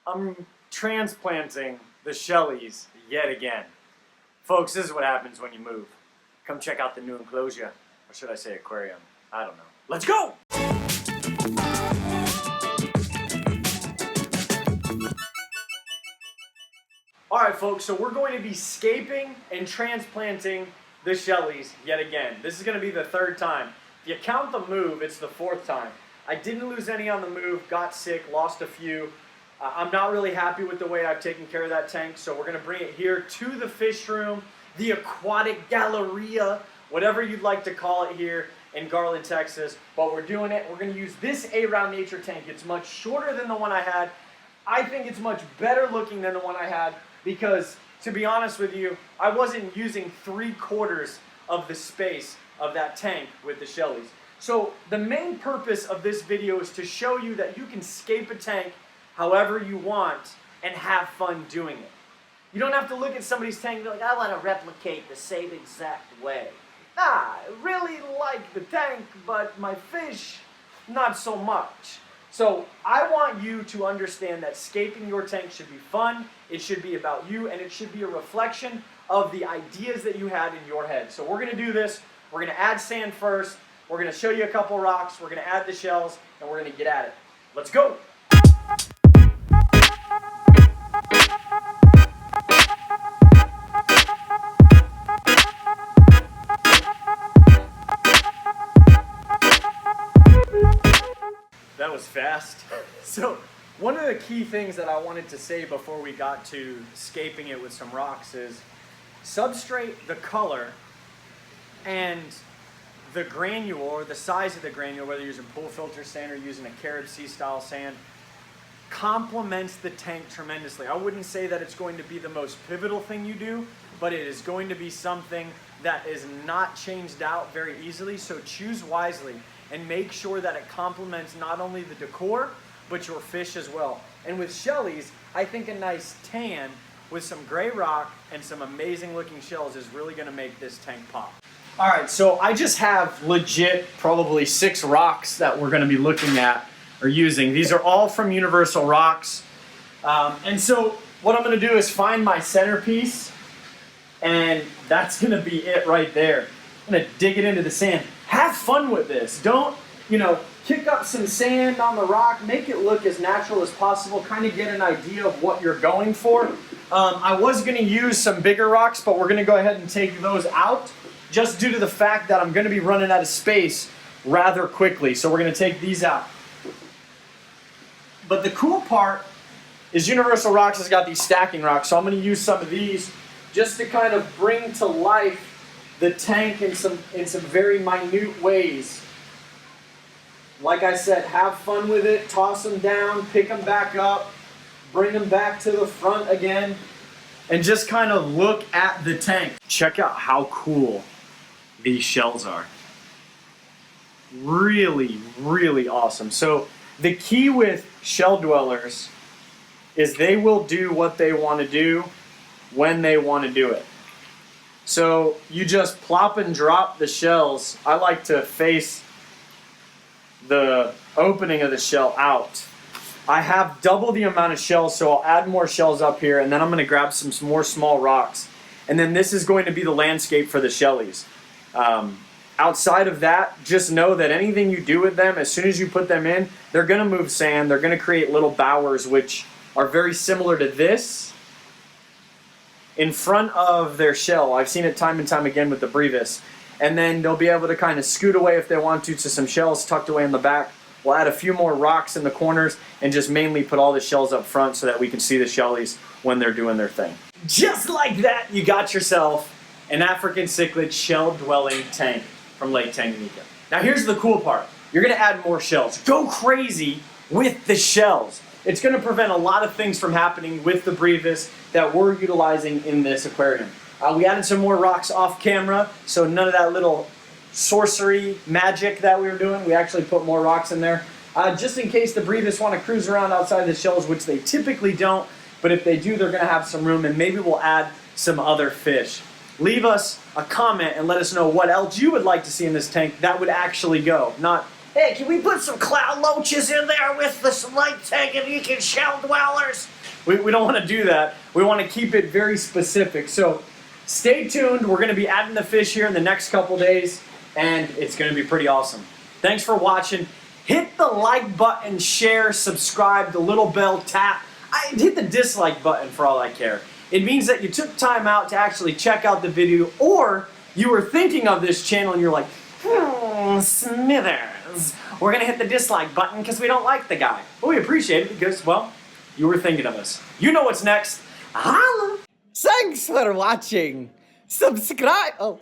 I'm transplanting the Shelleys yet again. Folks, this is what happens when you move. Come check out the new enclosure. Or should I say aquarium? I don't know. Let's go! Alright folks, so we're going to be scaping and transplanting the Shelleys yet again. This is going to be the third time. If you count the move, it's the fourth time. I didn't lose any on the move, got sick, lost a few. I'm not really happy with the way I've taken care of that tank, so we're going to bring it here to the fish room, the aquatic galleria, whatever you'd like to call it here in Garland, Texas. But we're doing it. We're going to use this A-Round Nature tank. It's much shorter than the one I had. I think it's much better looking than the one I had because, to be honest with you, I wasn't using 3/4 of the space of that tank with the Shelleys. So the main purpose of this video is to show you that you can scape a tank however you want and have fun doing it. You don't have to look at somebody's tank and be like, I want to replicate the same exact way. Nah, I really like the tank, but my fish, not so much. So I want you to understand that scaping your tank should be fun, it should be about you, and it should be a reflection of the ideas that you had in your head. So we're going to do this. We're going to add sand first. We're going to show you a couple rocks. We're going to add the shells, and we're going to get at it. Let's go! That was fast. So one of the key things that I wanted to say before we got to scaping it with some rocks is substrate, the color, and the granule, or the size of the granule, whether you're using pool filter sand or using a Carib Sea style sand, complements the tank tremendously. I wouldn't say that it's going to be the most pivotal thing you do, but it is going to be something that is not changed out very easily, so choose wisely and make sure that it complements not only the decor, but your fish as well. And with Shelleys, I think a nice tan with some gray rock and some amazing looking shells is really gonna make this tank pop. All right, so I just have legit probably 6 rocks that we're gonna be looking at or using. These are all from Universal Rocks. And so what I'm gonna do is find my centerpiece, and that's gonna be it right there. I'm gonna dig it into the sand. Have fun with this. Don't, kick up some sand on the rock, make it look as natural as possible, kind of get an idea of what you're going for. I was gonna use some bigger rocks, but we're gonna go ahead and take those out just due to the fact that I'm gonna be running out of space rather quickly. So we're gonna take these out. But the cool part is Universal Rocks has got these stacking rocks, so I'm gonna use some of these just to kind of bring to life the tank in some very minute ways. Like I said, have fun with it, toss them down, pick them back up, bring them back to the front again, and just kind of look at the tank. Check out how cool these shells are. Really, really awesome. So the key with shell dwellers is they will do what they want to do when they want to do it. So you just plop and drop the shells. I like to face the opening of the shell out. I have double the amount of shells, so I'll add more shells up here, and then I'm going to grab some more small rocks. And then this is going to be the landscape for the Shelleys. Outside of that, just know that anything you do with them, as soon as you put them in, they're going to move sand. They're going to create little bowers, which are very similar to this in front of their shell. I've seen it time and time again with the Brevis. And then they'll be able to kind of scoot away if they want to some shells tucked away in the back. We'll add a few more rocks in the corners and just mainly put all the shells up front so that we can see the Shelleys when they're doing their thing. Just like that, you got yourself an African cichlid shell-dwelling tank from Lake Tanganyika. Now here's the cool part. You're going to add more shells. Go crazy with the shells. It's going to prevent a lot of things from happening with the Brevis that we're utilizing in this aquarium. We added some more rocks off camera, so none of that little sorcery magic that we were doing. We actually put more rocks in there. Just in case the Brevis want to cruise around outside the shells, which they typically don't, but if they do, they're going to have some room, and maybe we'll add some other fish. Leave us a comment and let us know what else you would like to see in this tank that would actually go. Not, hey, can we put some cloud loaches in there with the Lake Tanganyika shell dwellers? We don't want to do that. We want to keep it very specific. So stay tuned. We're going to be adding the fish here in the next couple days, and it's going to be pretty awesome. Thanks for watching. Hit the like button, share, subscribe, the little bell, tap. Hit the dislike button for all I care. It means that you took time out to actually check out the video, or you were thinking of this channel and you're like, Smithers, we're going to hit the dislike button because we don't like the guy. But we appreciate it because, well, you were thinking of us. You know what's next. Holla! Thanks for watching. Subscribe.